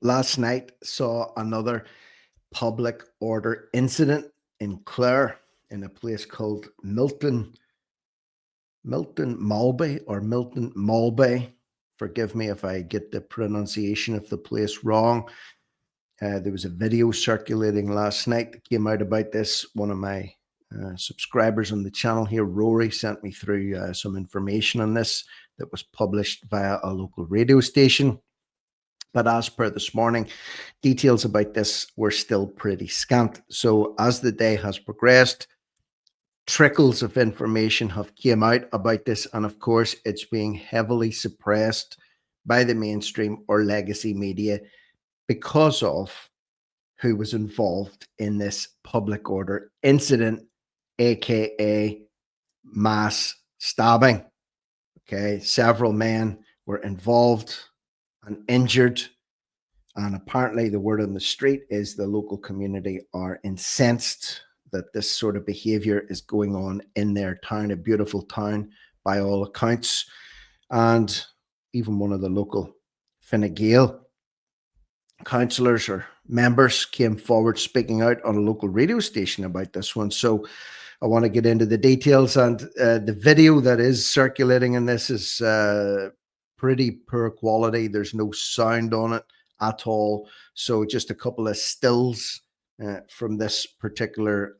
Last night saw another public order incident in Clare in a place called Milton Malbay or Milton Malbay. Forgive me if I get the pronunciation of the place wrong. There was a video circulating last night that came out about this. One of my subscribers on the channel here, Rory, sent me through some information on this that was published via a local radio station. But as per this morning, details about this were still pretty scant. So as the day has progressed, trickles of information have came out about this, and of course it's being heavily suppressed by the mainstream or legacy media because of who was involved in this public order incident, aka mass stabbing. Okay, several men were involved and injured, and apparently the word on the street is the local community are incensed that this sort of behavior is going on in their town, a beautiful town by all accounts. And even one of the local Fine Gael councillors or members came forward speaking out on a local radio station about this one. So I want to get into the details, and the video that is circulating in this is pretty poor quality. There's no sound on it at all. So just a couple of stills from this particular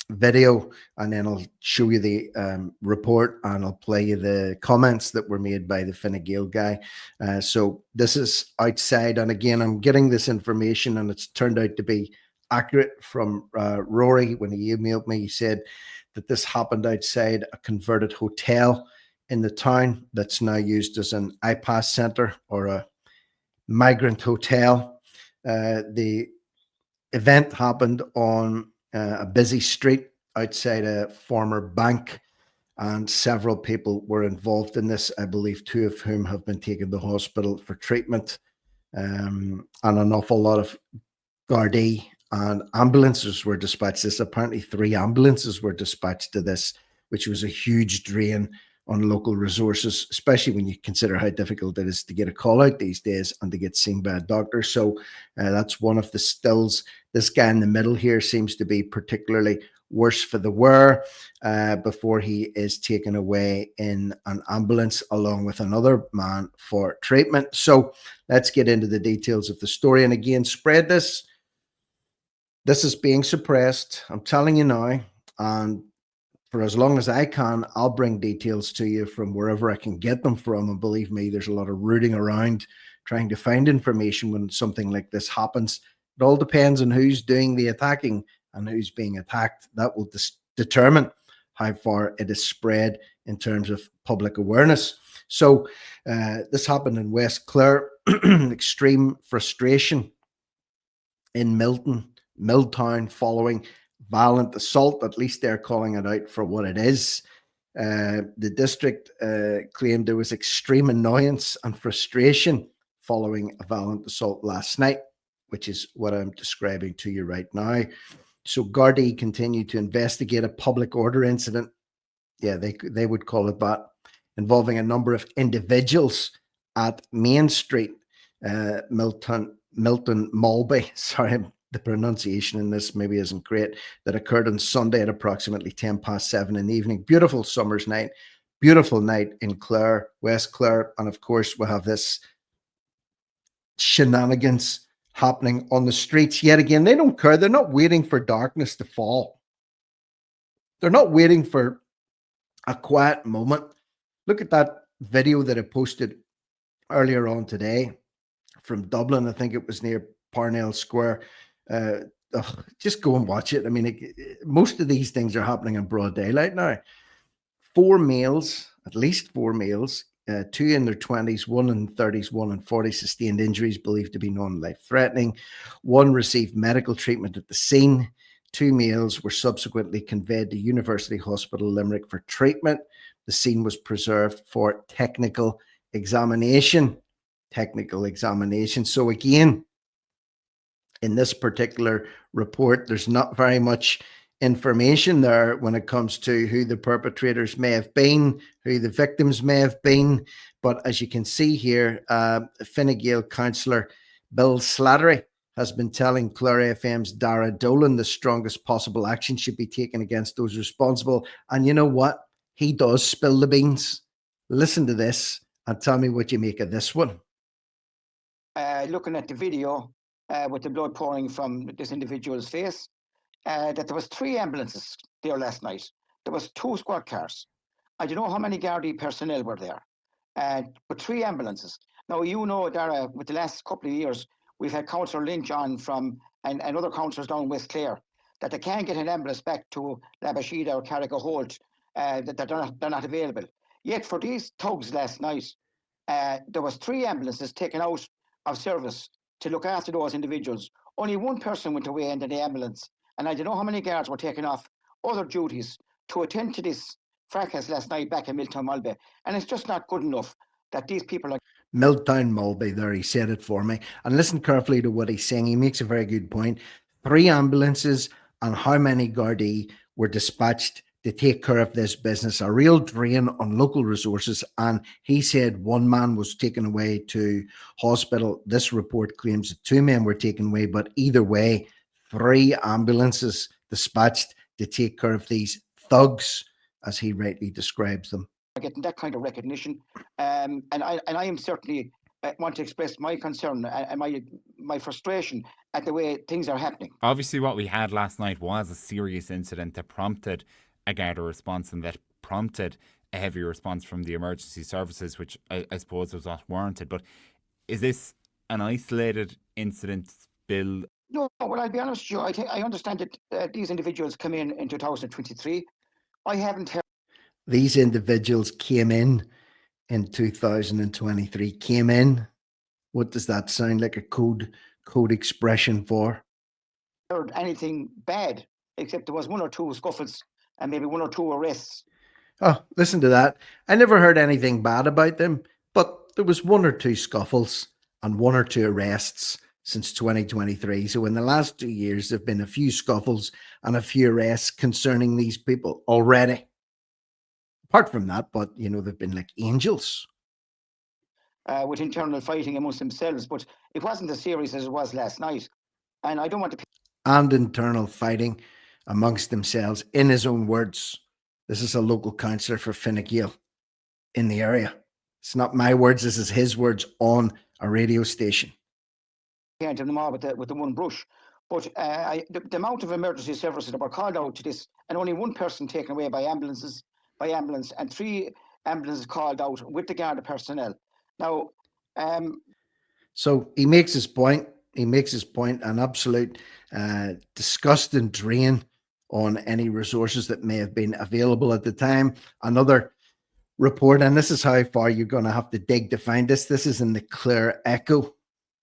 video, and then I'll show you the report, and I'll play you the comments that were made by the Fine Gael guy. So this is outside, and again, I'm getting this information, and it's turned out to be accurate from Rory. When he emailed me, he said that this happened outside a converted hotel in the town that's now used as an IPAS center or a migrant hotel. The event happened on a busy street outside a former bank, and several people were involved in this. I believe two of whom have been taken to hospital for treatment, and an awful lot of Gardaí and ambulances were dispatched. This apparently 3 ambulances were dispatched to this, which was a huge drain on local resources, especially when you consider how difficult it is to get a call out these days and to get seen by a doctor. So that's one of the stills. This guy in the middle here seems to be particularly worse for the wear before he is taken away in an ambulance along with another man for treatment. So let's get into the details of the story. And again, spread this. This is being suppressed. I'm telling you now. And for as long as I can, I'll bring details to you from wherever I can get them from. And believe me, there's a lot of rooting around trying to find information when something like this happens. It all depends on who's doing the attacking and who's being attacked. That will determine how far it is spread in terms of public awareness. So this happened in West Clare. Extreme frustration in Miltown following violent assault. At least they're calling it out for what it is. The district claimed there was extreme annoyance and frustration following a violent assault last night, which is what I'm describing to you right now. So Gardaí continued to investigate a public order incident. Yeah, they would call it that, involving a number of individuals at Main Street, Milton Malbay. Sorry, the pronunciation in this maybe isn't great. That occurred on Sunday at approximately 7:10 in the evening. Beautiful summer's night, beautiful night in Clare, West Clare, and of course we have this shenanigans happening on the streets yet again. They don't care. They're not waiting for darkness to fall. They're not waiting for a quiet moment. Look at that video that I posted earlier on today from Dublin. I think it was near Parnell Square. Just go and watch it. I mean, most of these things are happening in broad daylight now. 4 males, at least 4 males, 2 in their 20s, 1 in 30s, 1 in 40s, sustained injuries believed to be non-life-threatening. 1 received medical treatment at the scene. 2 males were subsequently conveyed to University Hospital Limerick for treatment. The scene was preserved for technical examination. So again, in this particular report, there's not very much information there when it comes to who the perpetrators may have been, who the victims may have been. But as you can see here, Fine Gael councillor Bill Slattery has been telling CLARE FM's Dara Dolan the strongest possible action should be taken against those responsible. And you know what? He does spill the beans. Listen to this and tell me what you make of this one. Looking at the video with the blood pouring from this individual's face, that there was 3 ambulances there last night. There was 2 squad cars. I don't know how many Gardaí personnel were there, but 3 ambulances. Now, you know, Dara, with the last couple of years, we've had Councillor Lynch on from, and other councillors down West Clare, that they can't get an ambulance back to Labashida or Carrigaholt, that they're not available. Yet for these thugs last night, there was 3 ambulances taken out of service to look after those individuals. Only 1 person went away in the ambulance, and I don't know how many guards were taken off other duties to attend to this fracas last night back in Miltown Malbay. And it's just not good enough that these people are... Miltown Malbay there, he said it for me. And listen carefully to what he's saying. He makes a very good point. 3 ambulances and how many Gardaí were dispatched to take care of this business, a real drain on local resources. And he said 1 man was taken away to hospital. This report claims that 2 men were taken away, but either way, 3 ambulances dispatched to take care of these thugs, as he rightly describes them. Getting that kind of recognition, and I am certainly want to express my concern and my frustration at the way things are happening. Obviously, what we had last night was a serious incident that prompted a Garda response and that prompted a heavy response from the emergency services, which I suppose was not warranted. But is this an isolated incident, Bill? No, well, I'll be honest with you. I understand that these individuals come in 2023. I haven't heard. These individuals came in 2023. Came in. What does that sound like? A code expression for? Heard anything bad, except there was 1 or 2 scuffles and maybe 1 or 2 arrests. Oh, listen to that. I never heard anything bad about them, but there was 1 or 2 scuffles and 1 or 2 arrests since 2023. So in the last 2 years, there have been a few scuffles and a few arrests concerning these people already. Apart from that, but, you know, they've been like angels. With internal fighting amongst themselves, but it wasn't as serious as it was last night. And I don't want to... And internal fighting amongst themselves, in his own words. This is a local councillor for Fine Gael in the area. It's not my words, this is his words on a radio station. Can't have them all with the 1 brush. But the amount of emergency services that were called out to this, and only 1 person taken away by ambulance, and 3 ambulances called out with the Garda personnel. Now, so he makes his point. He makes his point, an absolute disgust and drain on any resources that may have been available at the time. Another report, and this is how far you're going to have to dig to find this. This is in the CLARE Echo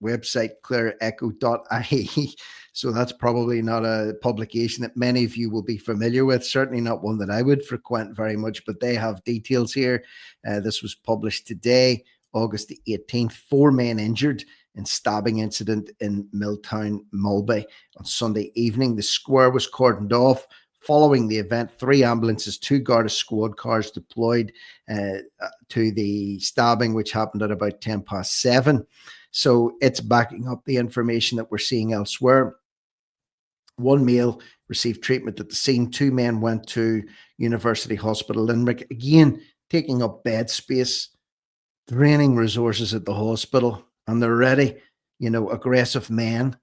website, clareecho.ie. So that's probably not a publication that many of you will be familiar with, certainly not one that I would frequent very much, but they have details here. This was published today, August the 18th. 4 men injured in stabbing incident in Miltown Malbay on Sunday evening. The square was cordoned off. Following the event, 3 ambulances, 2 Garda squad cars deployed to the stabbing, which happened at about 7:10. So it's backing up the information that we're seeing elsewhere. 1 male received treatment at the scene. 2 men went to University Hospital Limerick, again taking up bed space, draining resources at the hospital, and they're already, you know, aggressive men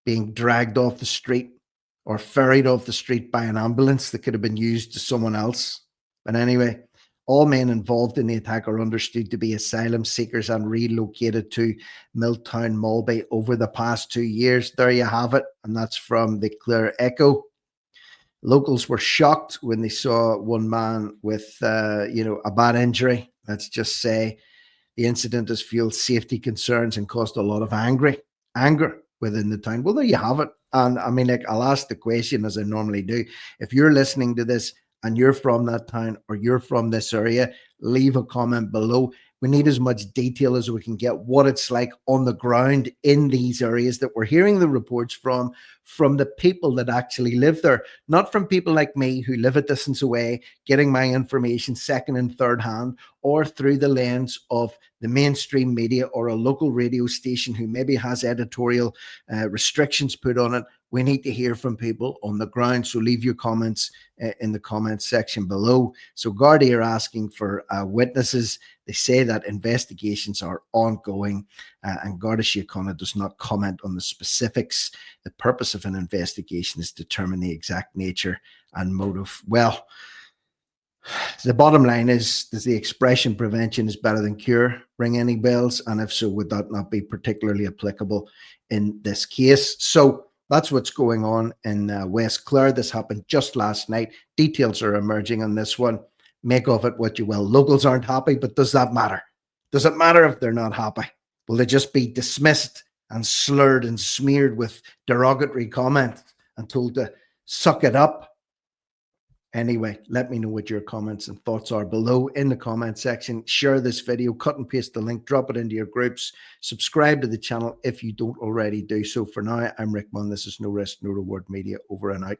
being dragged off the street or ferried off the street by an ambulance that could have been used to someone else. But anyway, all men involved in the attack are understood to be asylum seekers and relocated to Miltown Malbay over the past 2 years. There you have it. And that's from the CLARE Echo. Locals were shocked when they saw 1 man with, a bad injury. Let's just say the incident has fueled safety concerns and caused a lot of anger within the town. Well, there you have it. And I mean, like, I'll ask the question as I normally do. If you're listening to this and you're from that town or you're from this area, leave a comment below. We need as much detail as we can get, what it's like on the ground in these areas that we're hearing the reports from the people that actually live there, not from people like me who live a distance away, getting my information second and third hand, or through the lens of the mainstream media or a local radio station who maybe has editorial restrictions put on it. We need to hear from people on the ground. So leave your comments in the comments section below. So Gardaí are asking for witnesses. They say that investigations are ongoing, and Garda Síochána does not comment on the specifics. The purpose of an investigation is to determine the exact nature and motive. Well, the bottom line is, does the expression prevention is better than cure ring any bells? And if so, would that not be particularly applicable in this case? So that's what's going on in West Clare. This happened just last night. Details are emerging on this one. Make of it what you will. Locals aren't happy, but does that matter? Does it matter if they're not happy? Will they just be dismissed and slurred and smeared with derogatory comments and told to suck it up? Anyway, let me know what your comments and thoughts are below in the comment section. Share this video, cut and paste the link, drop it into your groups, subscribe to the channel if you don't already do so. For now, I'm Rick Munn. This is No Risk, No Reward Media, over and out.